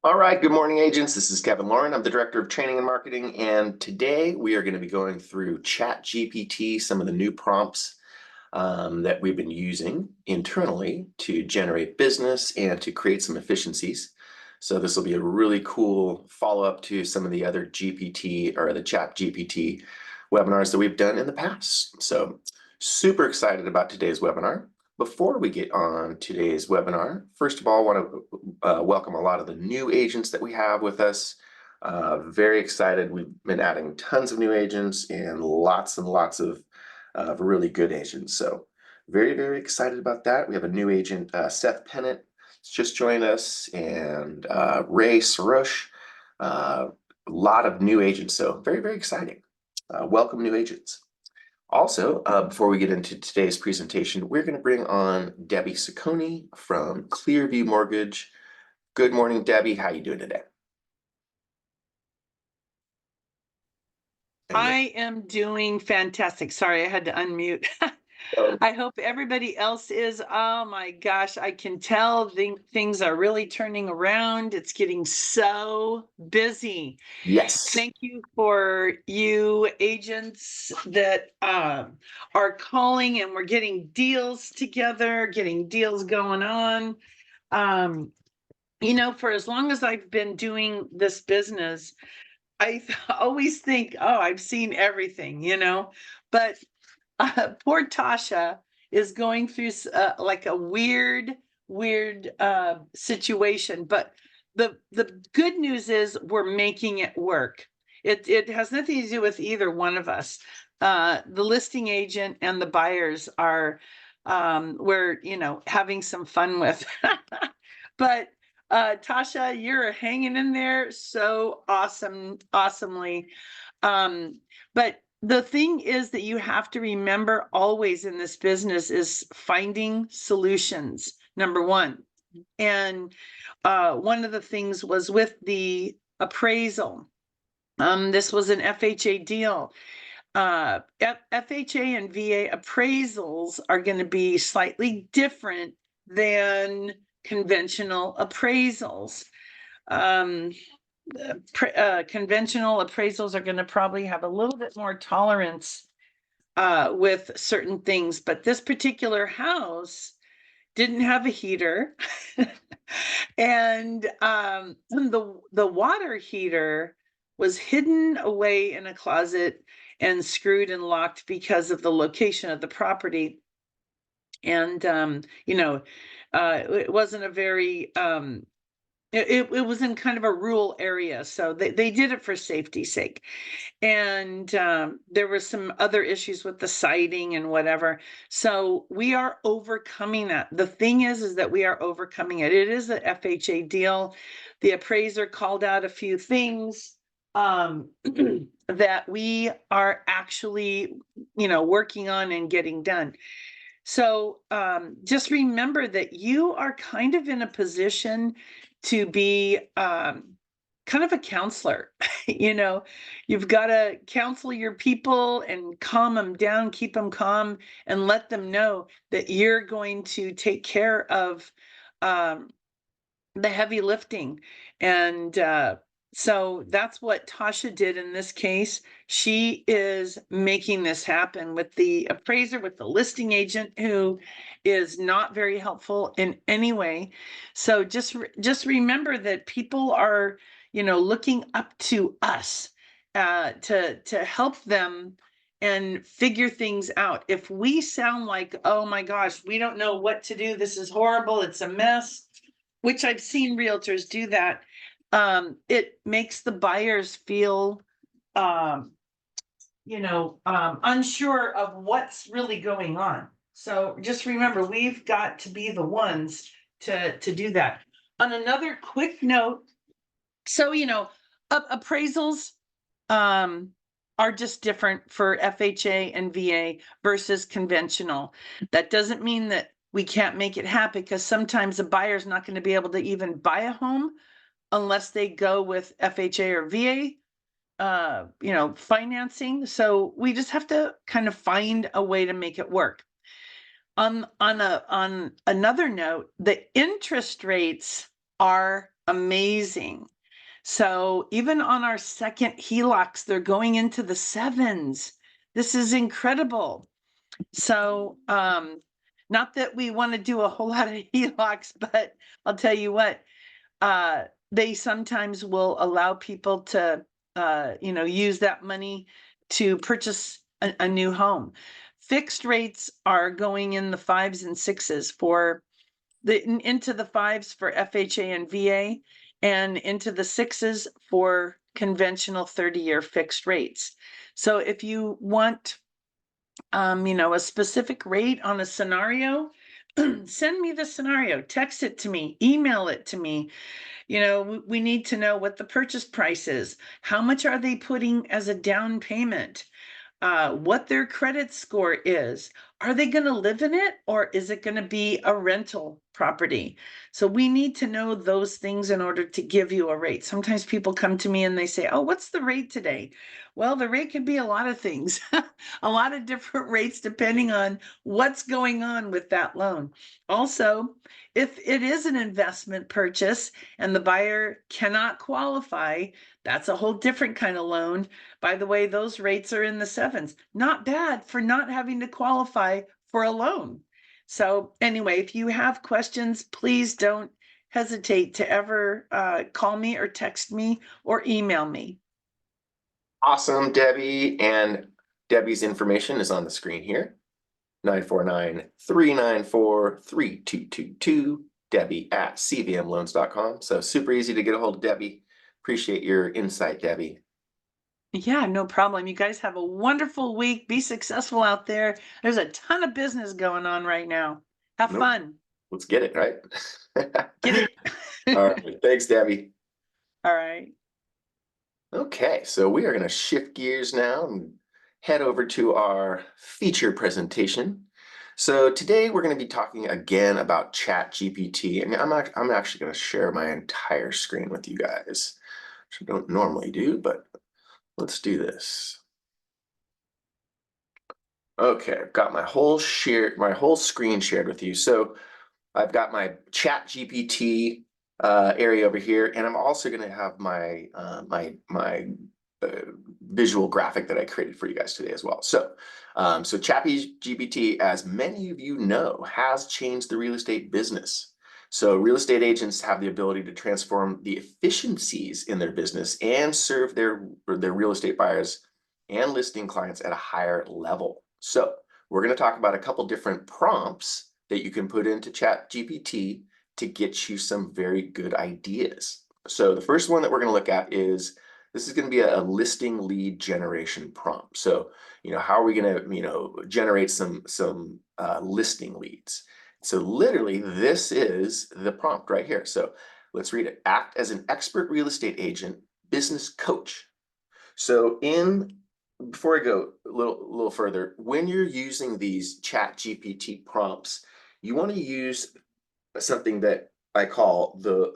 All right, good morning, agents. This is Kevin Lauren. I'm the Director of Training and Marketing, and today we are going to be going through ChatGPT, some of the new prompts that we've been using internally to generate business and to create some efficiencies. So this will be a really cool follow-up to some of the other GPT or the ChatGPT webinars that we've done in the past. So super excited about today's webinar. Before we get on today's webinar, first of all, I want to welcome a lot of the new agents that we have with us. Very excited. We've been adding tons of new agents and lots of really good agents. So very, very excited about that. We have a new agent, Seth Pennant, just joined us, and Ray Sarush. A lot of new agents. So very, very exciting. Welcome, new agents. Also, before we get into today's presentation, we're going to bring on Debbie Ciccone from Clearview Mortgage. Good morning, Debbie. How are you doing today? I am doing fantastic. Sorry, I had to unmute. I hope everybody else is. Oh my gosh, I can tell things are really turning around. It's getting so busy. Yes. Thank you for you agents that are calling, and we're getting deals together, getting deals going on. For as long as I've been doing this business, I always think, oh, I've seen everything, but poor Tasha is going through like a weird situation. But the good news is we're making it work. It has nothing to do with either one of us. The listing agent and the buyers are we're having some fun with. But Tasha, you're hanging in there so awesomely. But the thing is that you have to remember always in this business is finding solutions, number one. And one of the things was with the appraisal. This was an FHA deal. FHA and VA appraisals are going to be slightly different than conventional appraisals. Conventional appraisals are going to probably have a little bit more tolerance with certain things, but this particular house didn't have a heater, and the water heater was hidden away in a closet and screwed and locked because of the location of the property. And it wasn't a very it was in kind of a rural area, so they did it for safety's sake. And there were some other issues with the siding and whatever. So we are overcoming that. The thing is that we are overcoming it. It is a FHA deal. The appraiser called out a few things that we are actually, working on and getting done. So just remember that you are kind of in a position to be kind of a counselor. You've got to counsel your people and calm them down, keep them calm, and let them know that you're going to take care of the heavy lifting. And so that's what Tasha did in this case. She is making this happen with the appraiser, with the listing agent, who is not very helpful in any way. So just remember that people are, looking up to us to help them and figure things out. If we sound like, oh my gosh, we don't know what to do, this is horrible, it's a mess, which I've seen realtors do that, it makes the buyers feel, unsure of what's really going on. So just remember, we've got to be the ones to do that. On another quick note, so, appraisals are just different for FHA and VA versus conventional. That doesn't mean that we can't make it happen, because sometimes the buyer's not going to be able to even buy a home unless they go with FHA or VA, financing. So we just have to kind of find a way to make it work. On another note, the interest rates are amazing. So even on our second HELOCs, they're going into the 7s. This is incredible. So, not that we want to do a whole lot of HELOCs, but I'll tell you what, they sometimes will allow people to, use that money to purchase a new home. Fixed rates are going in the 5s and 6s for into the 5s for FHA and VA, and into the 6s for conventional 30-year fixed rates. So if you want, a specific rate on a scenario, send me the scenario, text it to me, email it to me. We need to know what the purchase price is. How much are they putting as a down payment? What their credit score is. Are they going to live in it, or is it going to be a rental property? So we need to know those things in order to give you a rate. Sometimes people come to me and they say, oh, what's the rate today? Well, the rate could be a lot of things, a lot of different rates depending on what's going on with that loan. Also, if it is an investment purchase and the buyer cannot qualify, that's a whole different kind of loan. By the way, those rates are in the 7s. Not bad for not having to qualify for a loan. So anyway, if you have questions, please don't hesitate to ever call me or text me or email me. Awesome, Debbie. And Debbie's information is on the screen here. 949-394-3222, Debbie@cvmloans.com. So super easy to get a hold of Debbie. Appreciate your insight, Debbie. Yeah, no problem. You guys have a wonderful week. Be successful out there. There's a ton of business going on right now. Have fun. Let's get it, right? Get it. All right. Thanks, Debbie. All right. Okay, so we are going to shift gears now and head over to our feature presentation. So today we're going to be talking again about ChatGPT, and I'm actually going to share my entire screen with you guys, which I don't normally do, but let's do this. Okay, I've got my whole screen shared with you. So I've got my ChatGPT area over here, and I'm also going to have my visual graphic that I created for you guys today as well. So ChatGPT, as many of you know, has changed the real estate business. So real estate agents have the ability to transform the efficiencies in their business and serve their real estate buyers and listing clients at a higher level. So we're going to talk about a couple different prompts that you can put into ChatGPT to get you some very good ideas. So the first one that we're going to look at is, this is going to be a listing lead generation prompt. So, how are we going to, generate some listing leads? So literally, this is the prompt right here. So let's read it. Act as an expert real estate agent, business coach. So before I go a little further, when you're using these ChatGPT prompts, you want to use something that I call the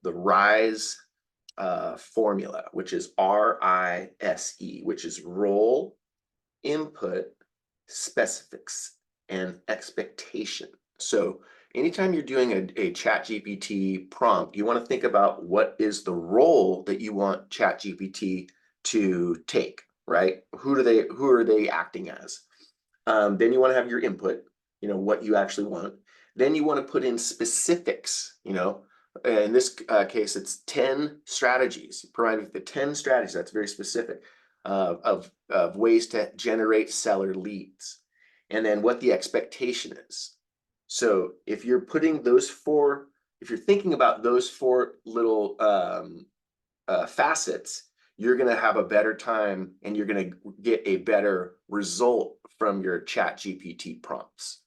RISE formula, which is RISE, which is role, input, specifics, and expectation. So anytime you're doing a ChatGPT prompt, you want to think about what is the role that you want ChatGPT to take, right? Who are they acting as? Then you want to have your input, what you actually want. Then you want to put in specifics, in this case, it's 10 strategies. Provide the 10 strategies, that's very specific, of ways to generate seller leads. And then what the expectation is. So if you're thinking about those 4 little facets, you're going to have a better time and you're going to get a better result from your ChatGPT prompts.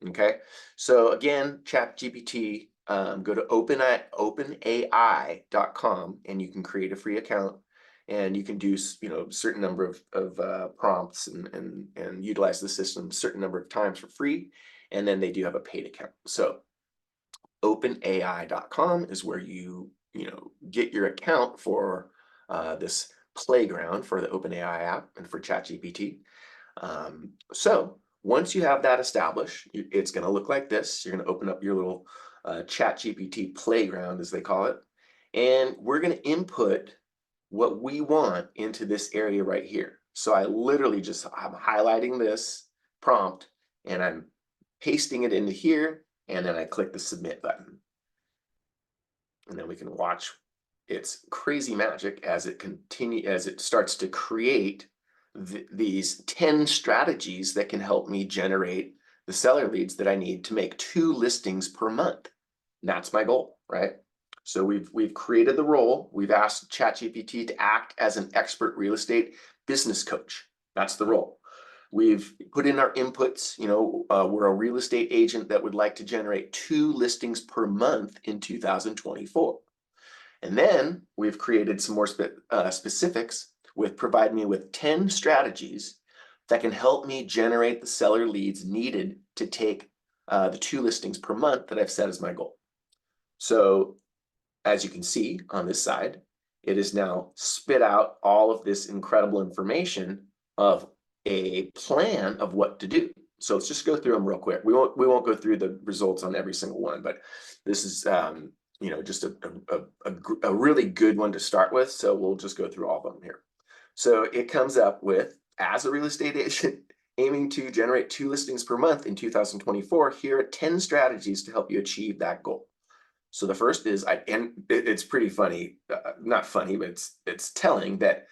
Okay, so again, ChatGPT, go to openai.com and you can create a free account, and you can do a certain number of prompts and utilize the system a certain number of times for free, and then they do have a paid account. So openai.com is where you get your account for this playground for the OpenAI app and for ChatGPT. So once you have that established, it's going to look like this. You're going to open up your little ChatGPT playground, as they call it. And we're going to input what we want into this area right here. So I literally I'm highlighting this prompt and I'm pasting it into here, and then I click the submit button. And then we can watch its crazy magic as it starts to create these 10 strategies that can help me generate the seller leads that I need to make 2 listings per month. And that's my goal, right? So we've created the role. We've asked ChatGPT to act as an expert real estate business coach. That's the role. We've put in our inputs. We're a real estate agent that would like to generate 2 listings per month in 2024. And then we've created some more specifics with providing me with 10 strategies that can help me generate the seller leads needed to take the 2 listings per month that I've set as my goal. So as you can see on this side, it is now spit out all of this incredible information of a plan of what to do. So let's just go through them real quick. We won't go through the results on every single one, but this is just a really good one to start with. So we'll just go through all of them here. So it comes up with, as a real estate agent aiming to generate 2 listings per month in 2024, here are 10 strategies to help you achieve that goal. So the first is, and it's pretty funny, not funny, but it's telling that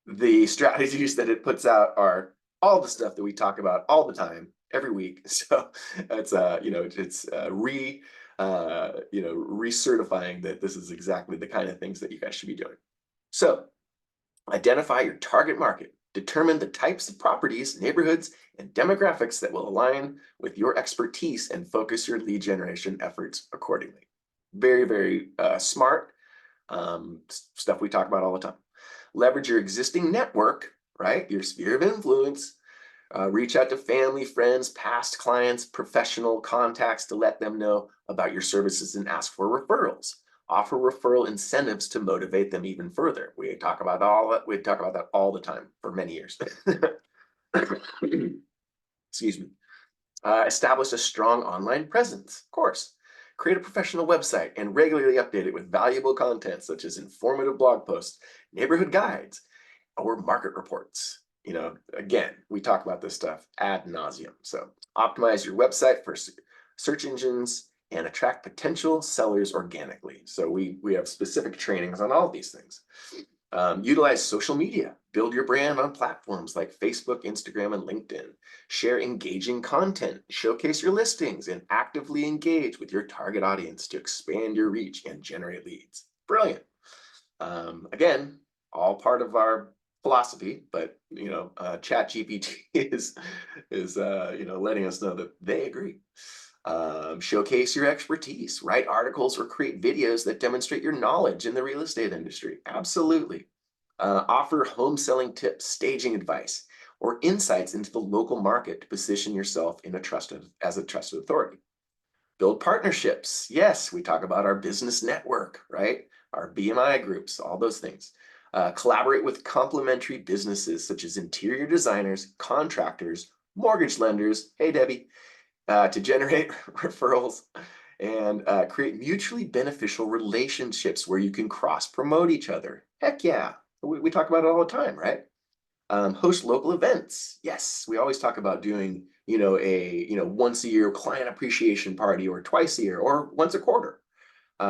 the strategies that it puts out are all the stuff that we talk about all the time, every week. So it's recertifying that this is exactly the kind of things that you guys should be doing. So identify your target market, determine the types of properties, neighborhoods, and demographics that will align with your expertise, and focus your lead generation efforts accordingly. Very, very smart stuff we talk about all the time. Leverage your existing network, right? Your sphere of influence. Reach out to family, friends, past clients, professional contacts to let them know about your services and ask for referrals. Offer referral incentives to motivate them even further. We talk about that all the time for many years. Excuse me. Establish a strong online presence, of course. Create a professional website and regularly update it with valuable content such as informative blog posts, neighborhood guides, or market reports. Again, we talk about this stuff ad nauseum. So optimize your website for search engines and attract potential sellers organically. So we have specific trainings on all of these things. Utilize social media. Build your brand on platforms like Facebook, Instagram, and LinkedIn. Share engaging content. Showcase your listings and actively engage with your target audience to expand your reach and generate leads. Brilliant. Again, all part of our philosophy, but ChatGPT is letting us know that they agree. Showcase your expertise, write articles or create videos that demonstrate your knowledge in the real estate industry. Absolutely. Offer home selling tips, staging advice, or insights into the local market to position yourself as a trusted authority. Build partnerships. Yes, we talk about our business network, right? Our BMI groups, all those things. Collaborate with complementary businesses such as interior designers, contractors, mortgage lenders. Hey, Debbie. To generate referrals and create mutually beneficial relationships where you can cross-promote each other. Heck yeah, we talk about it all the time, right? Host local events. Yes, we always talk about doing, a once a year client appreciation party, or twice a year, or once a quarter.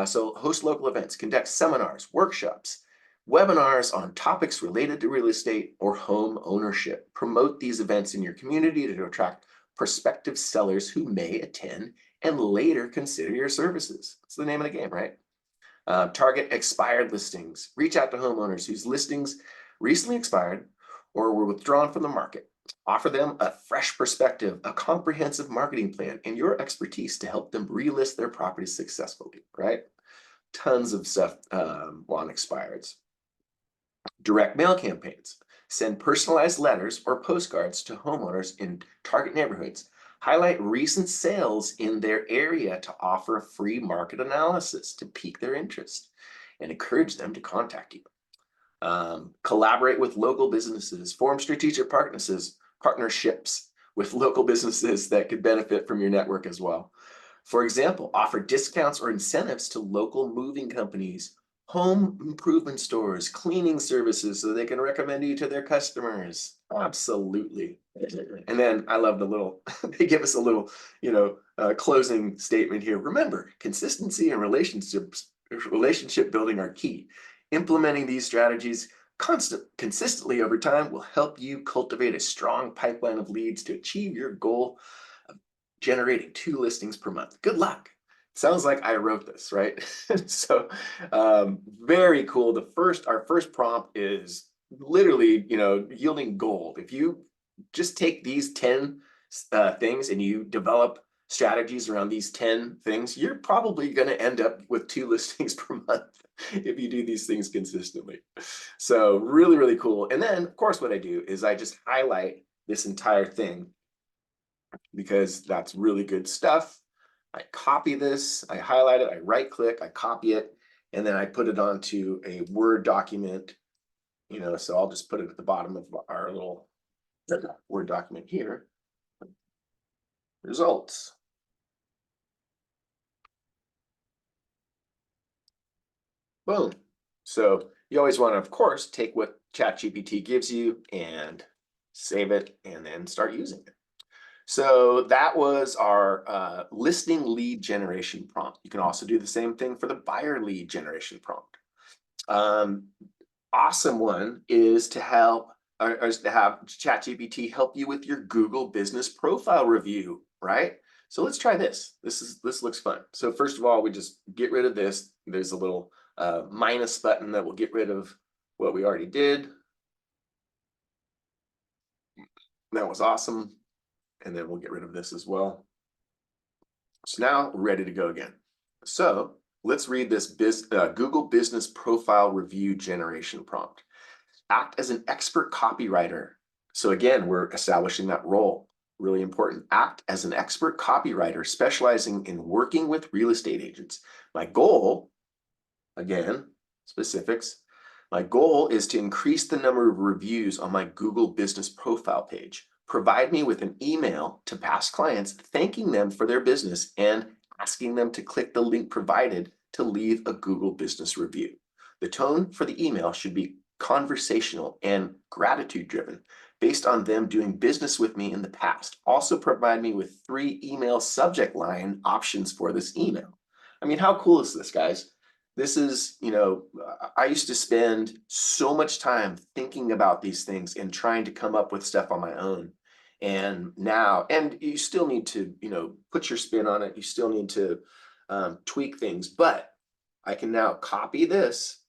So host local events, conduct seminars, workshops, webinars on topics related to real estate or home ownership. Promote these events in your community to attract prospective sellers who may attend and later consider your services. That's the name of the game, right? Target expired listings. Reach out to homeowners whose listings recently expired or were withdrawn from the market. Offer them a fresh perspective, a comprehensive marketing plan, and your expertise to help them relist their properties successfully, right? Tons of stuff on expireds. Direct mail campaigns. Send personalized letters or postcards to homeowners in target neighborhoods. Highlight recent sales in their area to offer a free market analysis to pique their interest and encourage them to contact you. Collaborate with local businesses. Form strategic partnerships with local businesses that could benefit from your network as well. For example, offer discounts or incentives to local moving companies, home improvement stores, cleaning services, so they can recommend you to their customers. Absolutely. And then I love the little, they give us a little, closing statement here. Remember, consistency and relationship building are key. Implementing these strategies consistently over time will help you cultivate a strong pipeline of leads to achieve your goal of generating 2 listings per month. Good luck. Sounds like I wrote this, right? So very cool. Our first prompt is literally, yielding gold. If you just take these 10 things and you develop strategies around these 10 things, you're probably going to end up with 2 listings per month if you do these things consistently. So really, really cool. And then, of course, what I do is I just highlight this entire thing because that's really good stuff. I copy this, I highlight it, I right click, I copy it, and then I put it onto a Word document, so I'll just put it at the bottom of our little Word document here. Results. Boom. So you always want to, of course, take what ChatGPT gives you and save it and then start using it. So that was our listing lead generation prompt. You can also do the same thing for the buyer lead generation prompt. Awesome one is to have ChatGPT help you with your Google business profile review, right? So let's try this. This looks fun. So first of all, we just get rid of this. There's a little minus button that will get rid of what we already did. That was awesome. And then we'll get rid of this as well. So now we're ready to go again. So let's read this Google Business Profile Review Generation prompt. Act as an expert copywriter. So again, we're establishing that role. Really important. Act as an expert copywriter specializing in working with real estate agents. My goal, again, specifics. My goal is to increase the number of reviews on my Google Business Profile page. Provide me with an email to past clients thanking them for their business and asking them to click the link provided to leave a Google Business review. The tone for the email should be conversational and gratitude driven based on them doing business with me in the past. Also provide me with 3 email subject line options for this email. I mean, how cool is this, guys? This is, I used to spend so much time thinking about these things and trying to come up with stuff on my own. And now, and you still need to, put your spin on it. You still need to tweak things, but I can now copy this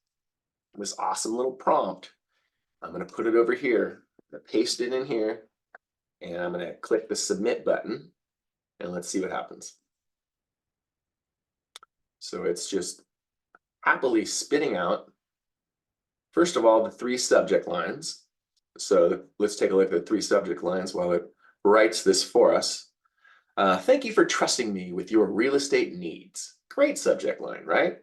awesome little prompt. I'm going to put it over here. I'm going to paste it in here, and I'm going to click the submit button, and let's see what happens. So it's just happily spitting out, first of all, the 3 subject lines. So let's take a look at the 3 subject lines while it writes this for us. Thank you for trusting me with your real estate needs. Great subject line, right?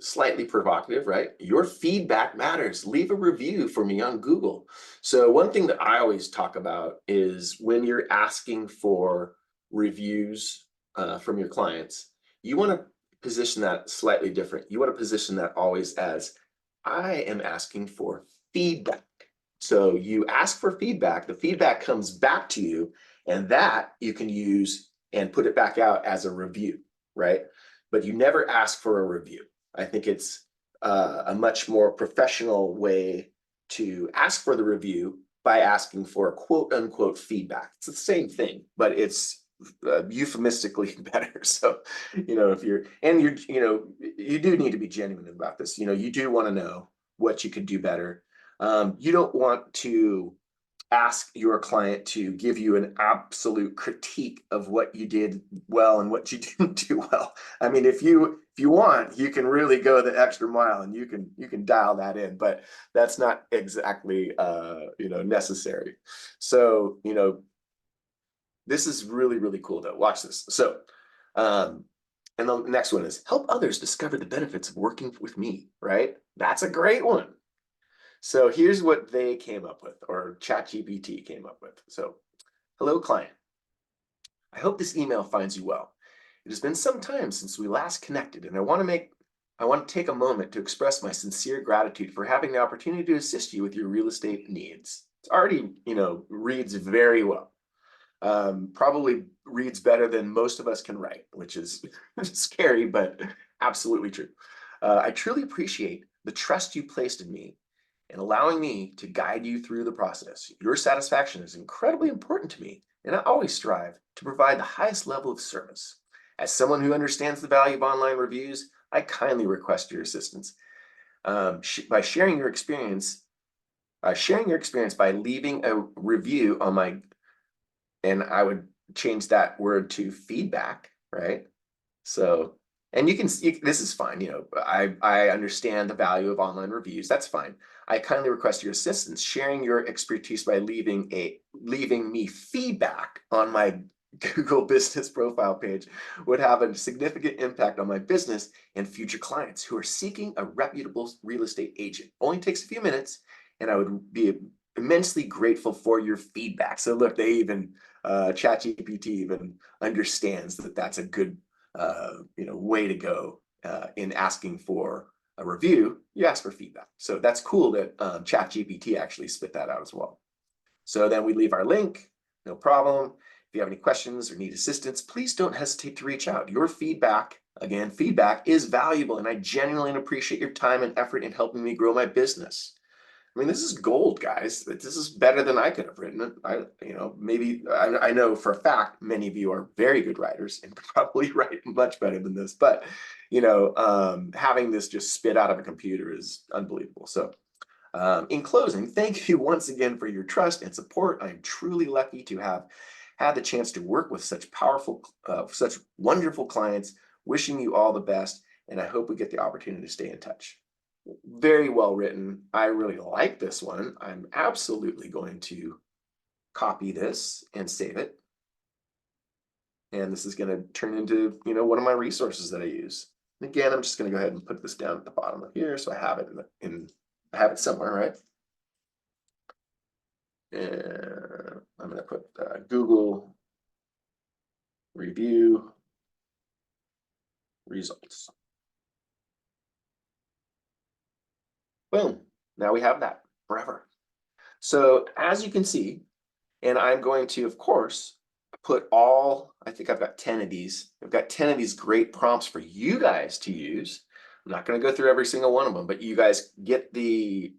Slightly provocative, right? Your feedback matters. Leave a review for me on Google. So one thing that I always talk about is when you're asking for reviews from your clients, you want to position that slightly different. You want to position that always as, I am asking for feedback. So you ask for feedback, the feedback comes back to you, and that you can use and put it back out as a review, right? But you never ask for a review. I think it's a much more professional way to ask for the review by asking for quote unquote feedback. It's the same thing, but it's euphemistically better. So, if you're, and you do need to be genuine about this. You do want to know what you could do better. You don't want to ask your client to give you an absolute critique of what you did well and what you didn't do well. I mean, if you want, you can really go the extra mile and you can dial that in, but that's not exactly necessary. So, this is really, really cool though. Watch this. So, and the next one is help others discover the benefits of working with me, right? That's a great one. So here's what they came up with, or ChatGPT came up with. So, hello client. I hope this email finds you well. It has been some time since we last connected, and I want to take a moment to express my sincere gratitude for having the opportunity to assist you with your real estate needs. It's already, reads very well. Probably reads better than most of us can write, which is scary, but absolutely true. I truly appreciate the trust you placed in me and allowing me to guide you through the process. Your satisfaction is incredibly important to me, and I always strive to provide the highest level of service. As someone who understands the value of online reviews, I kindly request your assistance by sharing your experience. Sharing your experience by leaving a review on my, and I would change that word to feedback, right? So, and this is fine. I understand the value of online reviews. That's fine. I kindly request your assistance, sharing your expertise by leaving me feedback on my Google business profile page would have a significant impact on my business and future clients who are seeking a reputable real estate agent. Only takes a few minutes, and I would be immensely grateful for your feedback. So look, they even ChatGPT even understands that that's a good way to go in asking for a review. You ask for feedback. So that's cool that ChatGPT actually spit that out as well. So then we leave our link, no problem. If you have any questions or need assistance, please don't hesitate to reach out. Your feedback, again, feedback is valuable, and I genuinely appreciate your time and effort in helping me grow my business. I mean, this is gold, guys. This is better than I could have written it. I know for a fact many of you are very good writers and probably write much better than this. But having this just spit out of a computer is unbelievable. So, in closing, thank you once again for your trust and support. I am truly lucky to have had the chance to work with such such wonderful clients. Wishing you all the best, and I hope we get the opportunity to stay in touch. Very well written. I really like this one. I'm absolutely going to copy this and save it. And this is going to turn into, one of my resources that I use. And again, I'm just going to go ahead and put this down at the bottom of here so I have it I have it somewhere, right? And I'm going to put Google review results. Boom. Now we have that forever. So as you can see, and I'm going to, of course, I think I've got 10 of these. I've got 10 of these great prompts for you guys to use. I'm not going to go through every single one of them, but you guys get the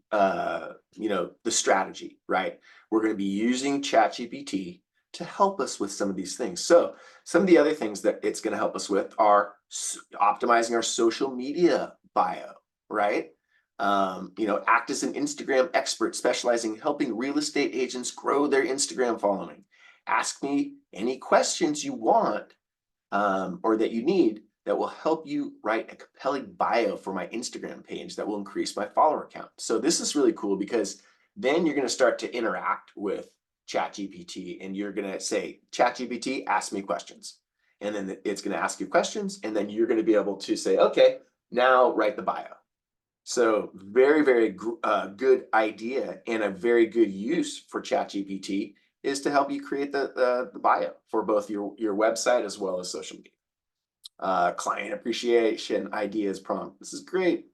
strategy, right? We're going to be using ChatGPT to help us with some of these things. So some of the other things that it's going to help us with are optimizing our social media bio, right? Act as an Instagram expert specializing in helping real estate agents grow their Instagram following. Ask me any questions you want or that you need that will help you write a compelling bio for my Instagram page that will increase my follower count. So this is really cool because then you're going to start to interact with ChatGPT and you're going to say, ChatGPT, ask me questions. And then it's going to ask you questions, and then you're going to be able to say, okay, now write the bio. So very, very good idea, and a very good use for ChatGPT is to help you create the bio for both your website as well as social media. Client appreciation ideas prompt. This is great.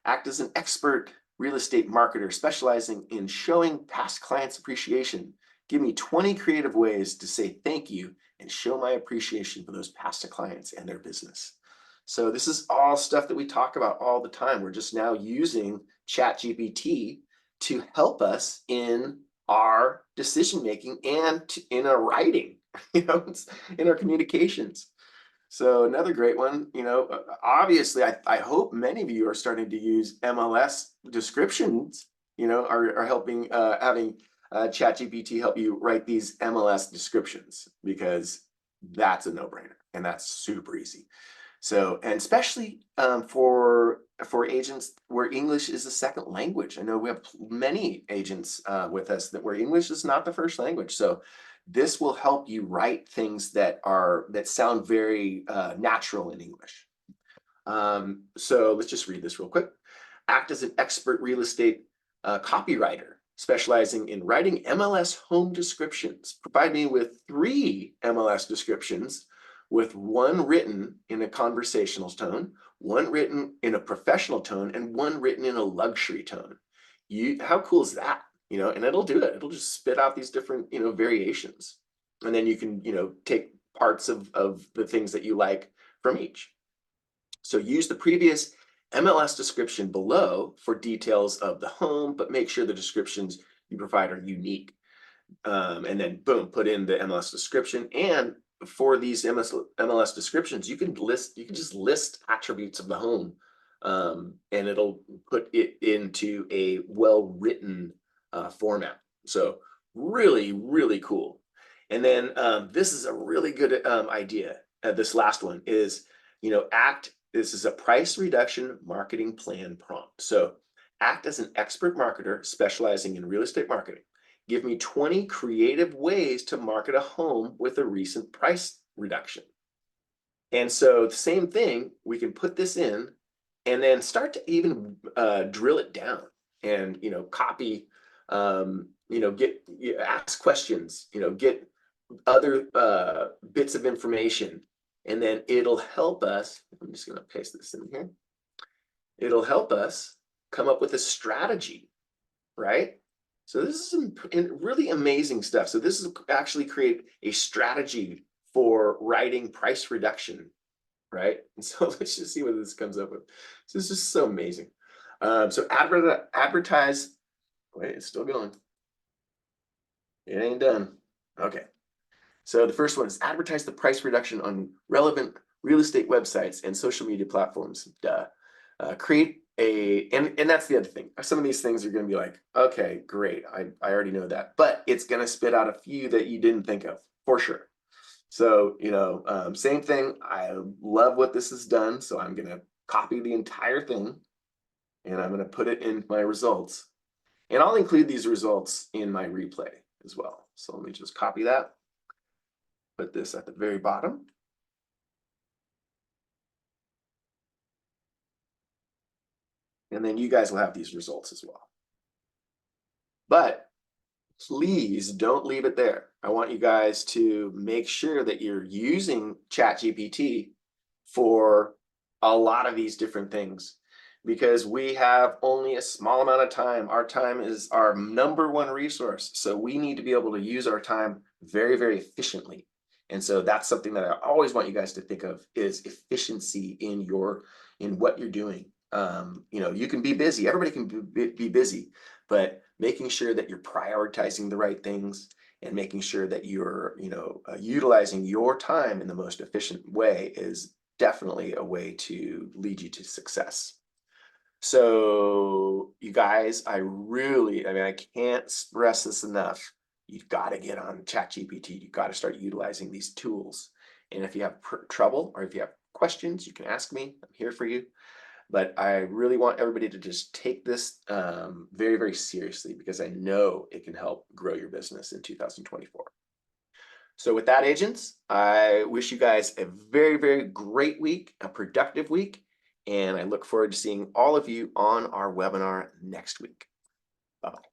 Act as an expert real estate marketer specializing in showing past clients appreciation. Give me 20 creative ways to say thank you and show my appreciation for those past clients and their business. So this is all stuff that we talk about all the time. We're just now using ChatGPT to help us in our decision making and in our writing, in our communications. So another great one, obviously, I hope many of you are starting to use MLS descriptions, are helping, having ChatGPT help you write these MLS descriptions, because that's a no-brainer and that's super easy. So, and especially for agents where English is a second language. I know we have many agents with us where English is not the first language. So this will help you write things that sound very natural in English. So let's just read this real quick. Act as an expert real estate copywriter. specializing in writing MLS home descriptions. Provide me with 3 MLS descriptions, with 1 written in a conversational tone, 1 written in a professional tone, and 1 written in a luxury tone. How cool is that? You know, and it'll do it. It'll just spit out these different, you know, variations. And then you can, you know, take parts of the things that you like from each. So use the previous MLS description below for details of the home, but make sure the descriptions you provide are unique. And then boom, put in the MLS description. And for these MLS descriptions, you can just list attributes of the home, and it'll put it into a well-written format. So really, really cool. And then this is a really good idea. This last one is, you know, this is a price reduction marketing plan prompt. So act as an expert marketer specializing in real estate marketing. Give me 20 creative ways to market a home with a recent price reduction. And so the same thing, we can put this in and then start to even drill it down and, you know, copy, you know, ask questions, you know, get other bits of information, and then it'll help us. I'm just going to paste this in here. It'll help us come up with a strategy, right? So this is some really amazing stuff. So this is actually create a strategy for writing price reduction, right? And so let's just see what this comes up with. So this is so amazing. So advertise. Wait, it's still going. It ain't done. Okay. So the first one is advertise the price reduction on relevant real estate websites and social media platforms. Create and that's the other thing. Some of these things are going to be like, okay, great. I already know that, but it's going to spit out a few that you didn't think of for sure. So, you know, same thing. I love what this has done. So I'm going to copy the entire thing and I'm going to put it in my results, and I'll include these results in my replay as well. So let me just copy that. Put this at the very bottom. And then you guys will have these results as well. But please don't leave it there. I want you guys to make sure that you're using ChatGPT for a lot of these different things, because we have only a small amount of time. Our time is our #1 resource. So we need to be able to use our time very, very efficiently. And so that's something that I always want you guys to think of, is efficiency in what you're doing. You know, you can be busy. Everybody can be busy, but making sure that you're prioritizing the right things and making sure that you're, you know, utilizing your time in the most efficient way is definitely a way to lead you to success. So you guys, I mean, I can't stress this enough. You've got to get on ChatGPT. You've got to start utilizing these tools. And if you have trouble or if you have questions, you can ask me. I'm here for you. But I really want everybody to just take this very, very seriously, because I know it can help grow your business in 2024. So with that, agents, I wish you guys a very, very great week, a productive week, and I look forward to seeing all of you on our webinar next week. Bye-bye.